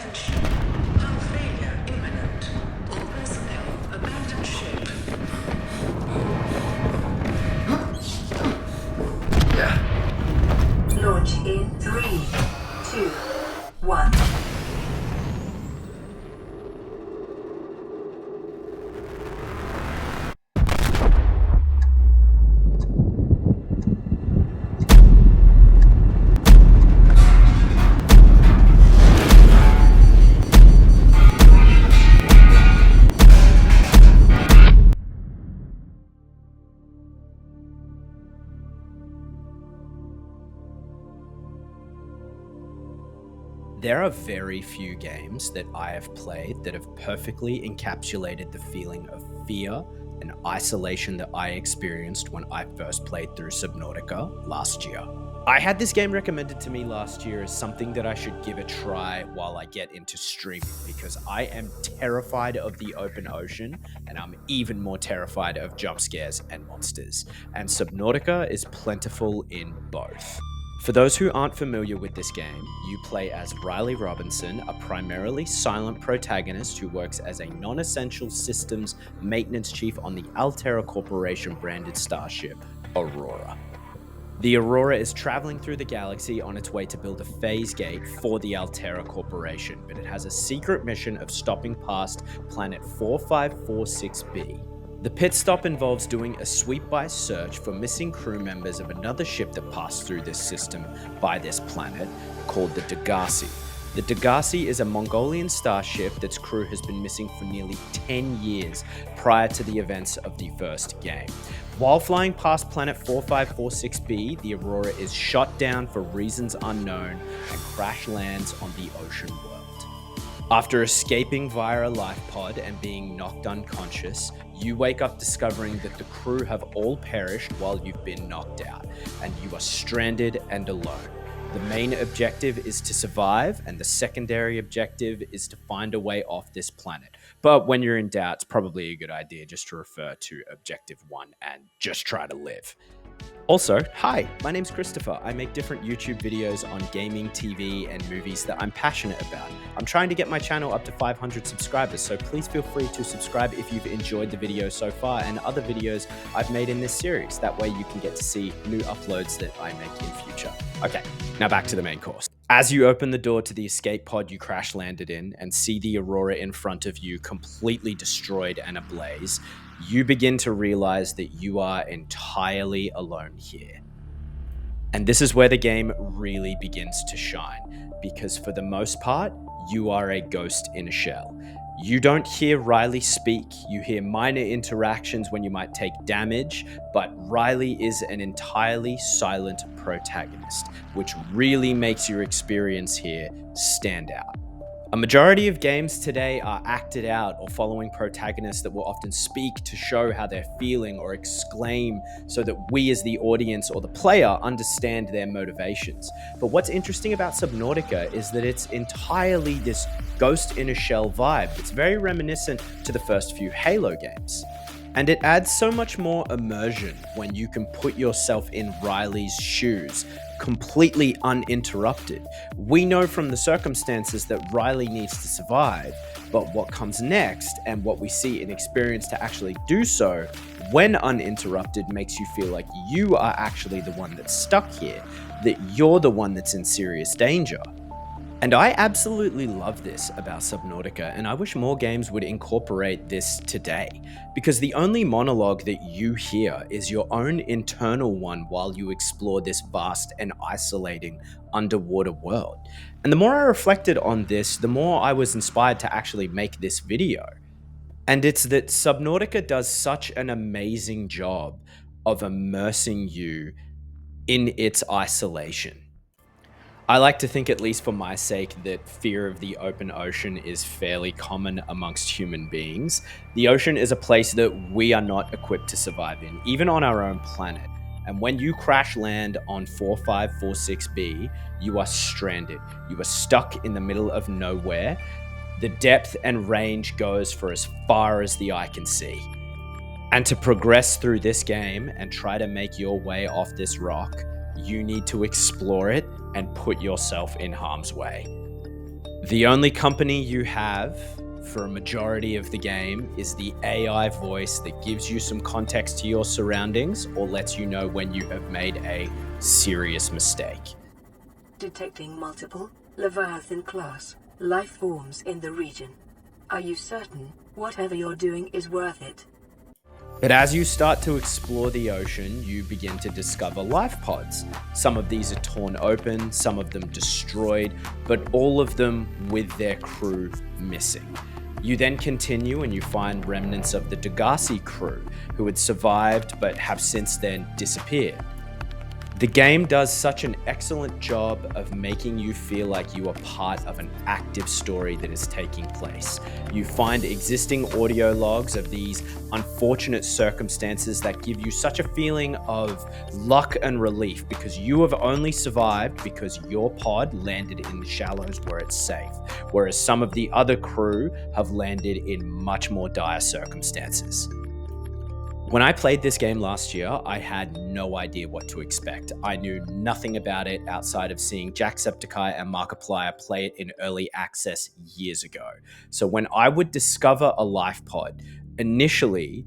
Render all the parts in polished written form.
Attention. Hull failure imminent. All personnel abandon ship. Launch in 3, 2, 1. There are very few games that I have played that have perfectly encapsulated the feeling of fear and isolation that I experienced when I first played through Subnautica last year. I had this game recommended to me last year as something that I should give a try while I get into streaming, because I am terrified of the open ocean and I'm even more terrified of jump scares and monsters, and Subnautica is plentiful in both. For those who aren't familiar with this game, you play as Riley Robinson, a primarily silent protagonist who works as a non-essential systems maintenance chief on the Altera Corporation branded starship, Aurora. The Aurora is traveling through the galaxy on its way to build a phase gate for the Altera Corporation, but it has a secret mission of stopping past planet 4546b. The pit stop involves doing a sweep-by search for missing crew members of another ship that passed through this system by this planet, called the Degasi. The Degasi is a Mongolian starship that's crew has been missing for nearly 10 years prior to the events of the first game. While flying past planet 4546b, the Aurora is shot down for reasons unknown and crash lands on the ocean world. After escaping via a life pod and being knocked unconscious, you wake up discovering that the crew have all perished while you've been knocked out, and you are stranded and alone. The main objective is to survive, and the secondary objective is to find a way off this planet. But when you're in doubt, it's probably a good idea just to refer to Objective 1 and just try to live. Also, hi, my name's Christopher. I make different YouTube videos on gaming, TV, and movies that I'm passionate about. I'm trying to get my channel up to 500 subscribers, so please feel free to subscribe if you've enjoyed the video so far and other videos I've made in this series. That way you can get to see new uploads that I make in future. Okay, now back to the main course. As you open the door to the escape pod you crash landed in and see the Aurora in front of you completely destroyed and ablaze, you begin to realize that you are entirely alone here. And this is where the game really begins to shine, because for the most part, you are a ghost in a shell. You don't hear Riley speak, you hear minor interactions when you might take damage, but Riley is an entirely silent protagonist, which really makes your experience here stand out. A majority of games today are acted out or following protagonists that will often speak to show how they're feeling or exclaim so that we as the audience or the player understand their motivations. But what's interesting about Subnautica is that it's entirely this ghost in a shell vibe. It's very reminiscent to the first few Halo games. And it adds so much more immersion when you can put yourself in Riley's shoes, completely uninterrupted. We know from the circumstances that Riley needs to survive, but what comes next and what we see and experience to actually do so when uninterrupted makes you feel like you are actually the one that's stuck here, that you're the one that's in serious danger. And I absolutely love this about Subnautica, and I wish more games would incorporate this today, because the only monologue that you hear is your own internal one while you explore this vast and isolating underwater world. And the more I reflected on this, the more I was inspired to actually make this video. And it's that Subnautica does such an amazing job of immersing you in its isolation. I like to think, at least for my sake, that fear of the open ocean is fairly common amongst human beings. The ocean is a place that we are not equipped to survive in, even on our own planet. And when you crash land on 4546b, you are stranded. You are stuck in the middle of nowhere. The depth and range goes for as far as the eye can see. And to progress through this game and try to make your way off this rock, you need to explore it and put yourself in harm's way. The only company you have for a majority of the game is the AI voice that gives you some context to your surroundings or lets you know when you have made a serious mistake. Detecting multiple Leviathan class life forms in the region. Are you certain whatever you're doing is worth it? But as you start to explore the ocean, you begin to discover life pods. Some of these are torn open, some of them destroyed, but all of them with their crew missing. You then continue and you find remnants of the Degasi crew who had survived but have since then disappeared. The game does such an excellent job of making you feel like you are part of an active story that is taking place. You find existing audio logs of these unfortunate circumstances that give you such a feeling of luck and relief because you have only survived because your pod landed in the shallows where it's safe, whereas some of the other crew have landed in much more dire circumstances. When I played this game last year, I had no idea what to expect. I knew nothing about it outside of seeing Jacksepticeye and Markiplier play it in early access years ago. So when I would discover a life pod, initially,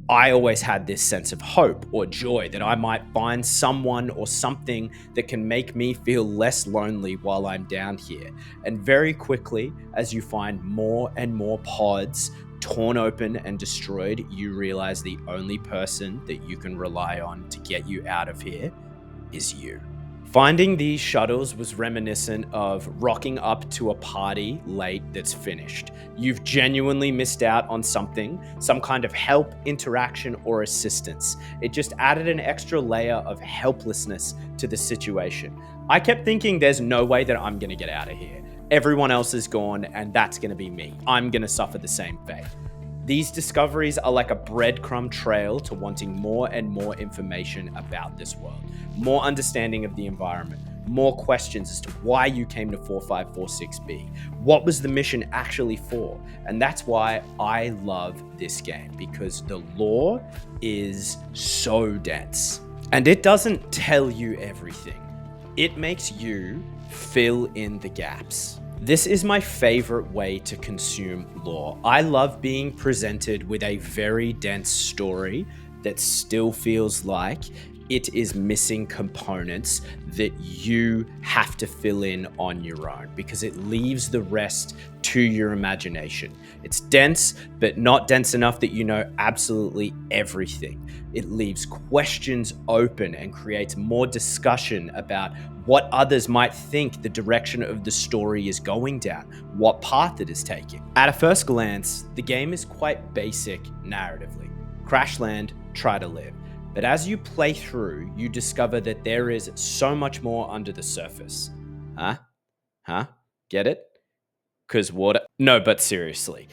I always had this sense of hope or joy that I might find someone or something that can make me feel less lonely while I'm down here. And very quickly, as you find more and more pods torn open and destroyed, you realize the only person that you can rely on to get you out of here is you. Finding these shuttles was reminiscent of rocking up to a party late that's finished. You've genuinely missed out on something, some kind of help, interaction, or assistance. It just added an extra layer of helplessness to the situation. I kept thinking there's no way that I'm gonna get out of here. Everyone else is gone, and that's gonna be me. I'm gonna suffer the same fate. These discoveries are like a breadcrumb trail to wanting more and more information about this world, more understanding of the environment, more questions as to why you came to 4546B. What was the mission actually for? And that's why I love this game, because the lore is so dense. And it doesn't tell you everything. It makes you fill in the gaps. This is my favorite way to consume lore. I love being presented with a very dense story that still feels like it is missing components that you have to fill in on your own because it leaves the rest to your imagination. It's dense, but not dense enough that you know absolutely everything. It leaves questions open and creates more discussion about what others might think the direction of the story is going down, what path it is taking. At a first glance, the game is quite basic narratively. Crash land, try to live. But as you play through, you discover that there is so much more under the surface. Huh? Get it? 'Cause water? No, but seriously.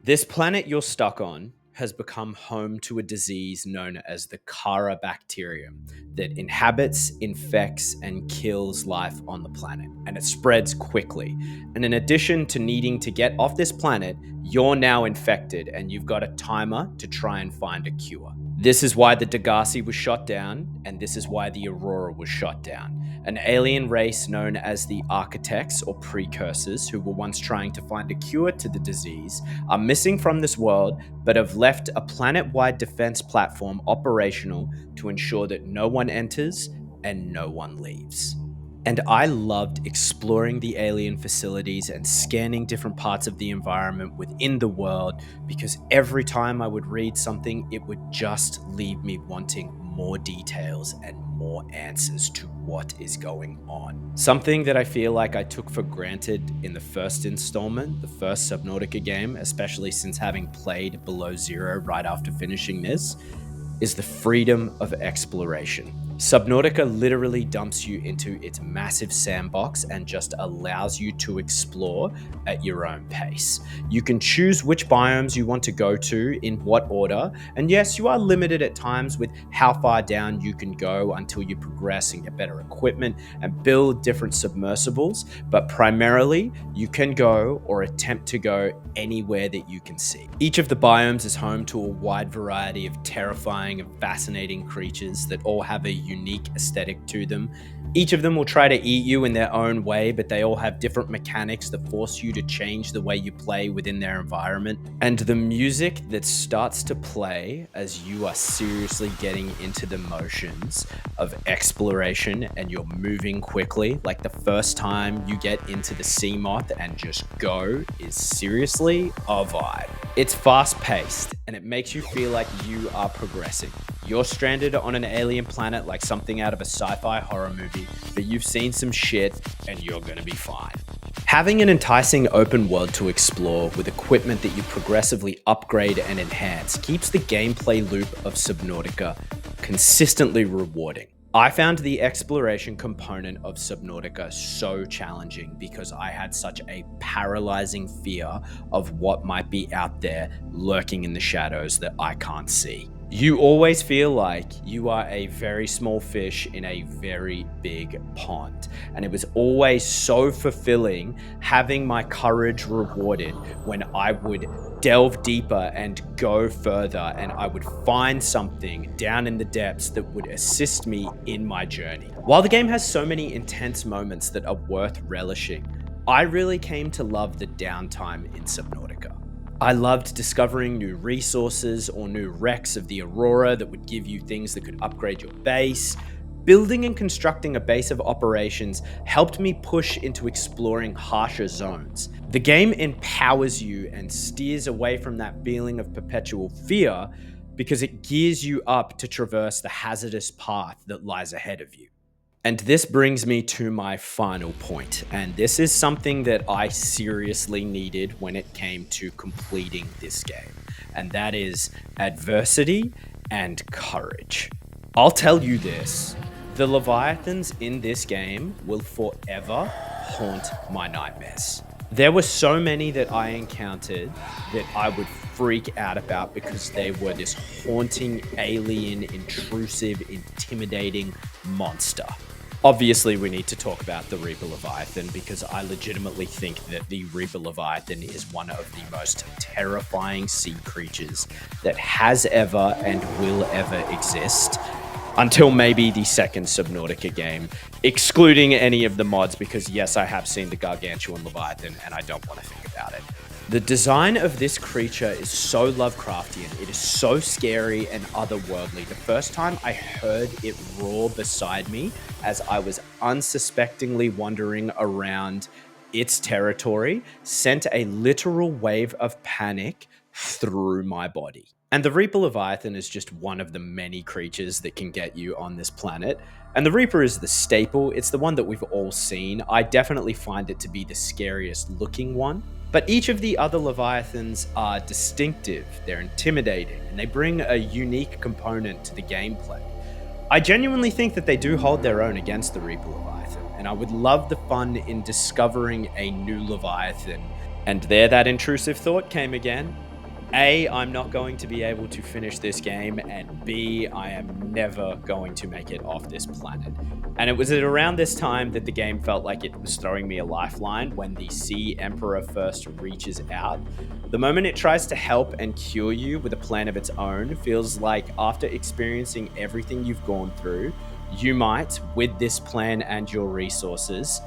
This planet you're stuck on has become home to a disease known as the Carabacterium that inhabits, infects, and kills life on the planet, and it spreads quickly. And in addition to needing to get off this planet, you're now infected and you've got a timer to try and find a cure. This is why the Degasi was shot down, and this is why the Aurora was shot down. An alien race known as the Architects or Precursors, who were once trying to find a cure to the disease, are missing from this world, but have left a planet-wide defense platform operational to ensure that no one enters and no one leaves. And I loved exploring the alien facilities and scanning different parts of the environment within the world, because every time I would read something, it would just leave me wanting more details and more answers to what is going on. Something that I feel like I took for granted in the first installment, the first Subnautica game, especially since having played Below Zero right after finishing this, is the freedom of exploration. Subnautica literally dumps you into its massive sandbox and just allows you to explore at your own pace. You can choose which biomes you want to go to in what order, and yes, you are limited at times with how far down you can go until you progress and get better equipment and build different submersibles, but primarily you can go or attempt to go anywhere that you can see. Each of the biomes is home to a wide variety of terrifying and fascinating creatures that all have a unique aesthetic to them, Each of them will try to eat you in their own way, but they all have different mechanics that force you to change the way you play within their environment. And the music that starts to play as you are seriously getting into the motions of exploration and you're moving quickly, like the first time you get into the sea moth and just go, is seriously a vibe. It's fast paced and it makes you feel like you are progressing. You're stranded on an alien planet like something out of a sci-fi horror movie, but you've seen some shit and you're gonna be fine. Having an enticing open world to explore with equipment that you progressively upgrade and enhance keeps the gameplay loop of Subnautica consistently rewarding. I found the exploration component of Subnautica so challenging because I had such a paralyzing fear of what might be out there lurking in the shadows that I can't see. You always feel like you are a very small fish in a very big pond. And it was always so fulfilling having my courage rewarded when I would delve deeper and go further and I would find something down in the depths that would assist me in my journey. While the game has so many intense moments that are worth relishing, I really came to love the downtime in Subnautica. I loved discovering new resources or new wrecks of the Aurora that would give you things that could upgrade your base. Building and constructing a base of operations helped me push into exploring harsher zones. The game empowers you and steers away from that feeling of perpetual fear because it gears you up to traverse the hazardous path that lies ahead of you. And this brings me to my final point, and this is something that I seriously needed when it came to completing this game, and that is adversity and courage. I'll tell you this, the Leviathans in this game will forever haunt my nightmares. There were so many that I encountered that I would freak out about because they were this haunting, alien, intrusive, intimidating monster. Obviously, we need to talk about the Reaper Leviathan because I legitimately think that the Reaper Leviathan is one of the most terrifying sea creatures that has ever and will ever exist. Until maybe the second Subnautica game, excluding any of the mods because yes, I have seen the Gargantuan Leviathan and I don't want to think about it. The design of this creature is so Lovecraftian, it is so scary and otherworldly. The first time I heard it roar beside me as I was unsuspectingly wandering around its territory sent a literal wave of panic through my body. And the Reaper Leviathan is just one of the many creatures that can get you on this planet. And the Reaper is the staple, it's the one that we've all seen. I definitely find it to be the scariest looking one. But each of the other Leviathans are distinctive, they're intimidating, and they bring a unique component to the gameplay. I genuinely think that they do hold their own against the Reaper Leviathan, and I would love the fun in discovering a new Leviathan. And there that intrusive thought came again. A, I'm not going to be able to finish this game, and B, I am never going to make it off this planet. And it was at around this time that the game felt like it was throwing me a lifeline when the Sea Emperor first reaches out. The moment it tries to help and cure you with a plan of its own feels like after experiencing everything you've gone through, you might, with this plan and your resources,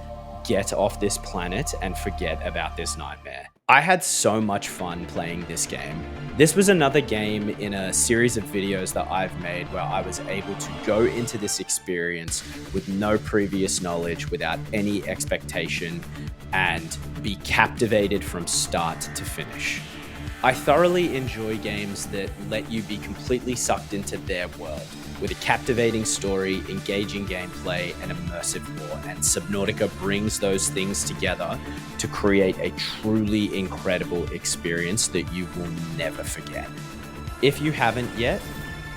get off this planet and forget about this nightmare. I had so much fun playing this game. This was another game in a series of videos that I've made where I was able to go into this experience with no previous knowledge, without any expectation, and be captivated from start to finish. I thoroughly enjoy games that let you be completely sucked into their world, with a captivating story, engaging gameplay, and immersive lore, and Subnautica brings those things together to create a truly incredible experience that you will never forget. If you haven't yet,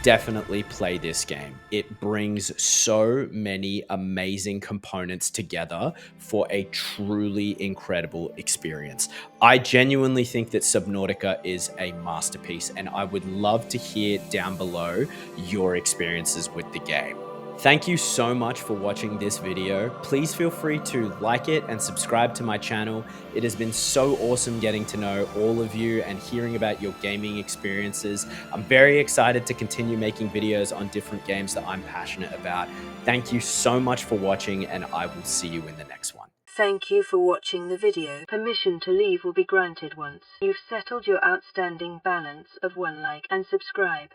definitely play this game. It brings so many amazing components together for a truly incredible experience. I genuinely think that Subnautica is a masterpiece, and I would love to hear down below your experiences with the game. Thank you so much for watching this video. Please feel free to like it and subscribe to my channel. It has been so awesome getting to know all of you and hearing about your gaming experiences. I'm very excited to continue making videos on different games that I'm passionate about. Thank you so much for watching, and I will see you in the next one. Thank you for watching the video. Permission to leave will be granted once you've settled your outstanding balance of 1 like and subscribe.